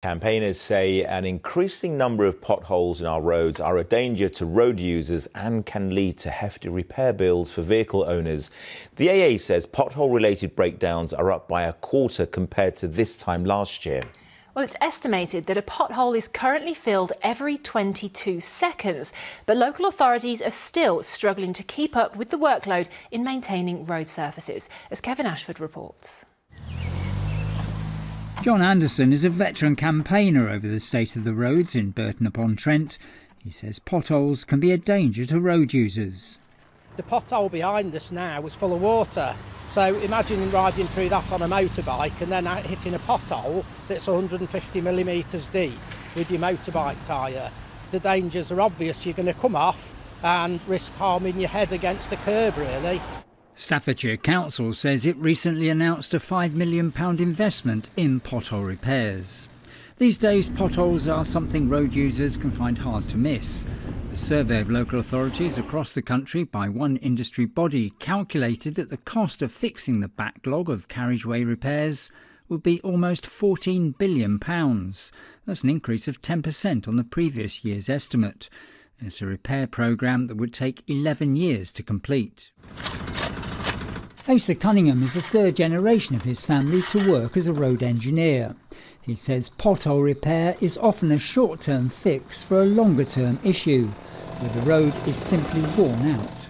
Campaigners say an increasing number of potholes in our roads are a danger to road users and can lead to hefty repair bills for vehicle owners. The AA says pothole-related breakdowns are up by a quarter compared to this time last year. Well, it's estimated that a pothole is currently filled every 22 seconds, but local authorities are still struggling to keep up with the workload in maintaining road surfaces, as Kevin Ashford reports. John Anderson is a veteran campaigner over the state of the roads in Burton-upon-Trent. He says potholes can be a danger to road users. The pothole behind us now was full of water, so imagine riding through that on a motorbike and then hitting a pothole that's 150 millimetres deep with your motorbike tyre. The dangers are obvious. You're going to come off and risk harming your head against the curb, really. Staffordshire Council says it recently announced a £5 million investment in pothole repairs. These days, potholes are something road users can find hard to miss. A survey of local authorities across the country by one industry body calculated that the cost of fixing the backlog of carriageway repairs would be almost £14 billion. That's an increase of 10% on the previous year's estimate. It's a repair programme that would take 11 years to complete. Asa Cunningham is the third generation of his family to work as a road engineer. He says pothole repair is often a short-term fix for a longer-term issue, where the road is simply worn out.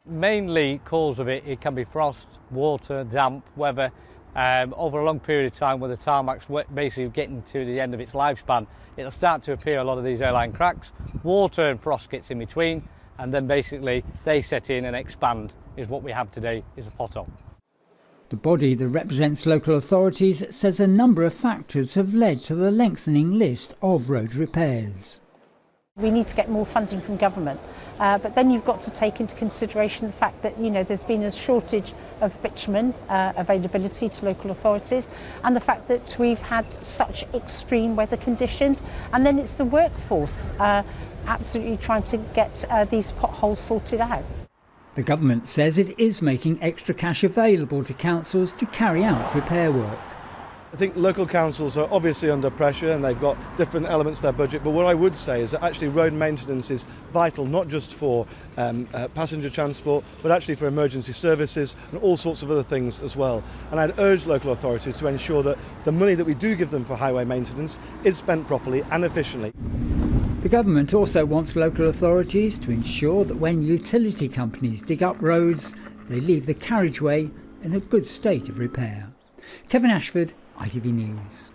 Mainly cause of it can be frost, water, damp, weather. Over a long period of time where the tarmac's basically getting to the end of its lifespan, it'll start to appear a lot of these airline cracks. Water and frost gets in between, and then basically they set in and expand, is what we have today, is a pothole. The body that represents local authorities says a number of factors have led to the lengthening list of road repairs. We need to get more funding from government, but then you've got to take into consideration the fact that there's been a shortage of bitumen availability to local authorities, and the fact that we've had such extreme weather conditions, and then it's the workforce absolutely trying to get these potholes sorted out. The government says it is making extra cash available to councils to carry out repair work. I think local councils are obviously under pressure and they've got different elements to their budget, but what I would say is that actually road maintenance is vital, not just for passenger transport, but actually for emergency services and all sorts of other things as well. And I'd urge local authorities to ensure that the money that we do give them for highway maintenance is spent properly and efficiently. The government also wants local authorities to ensure that when utility companies dig up roads, they leave the carriageway in a good state of repair. Kevin Ashford, ITV News.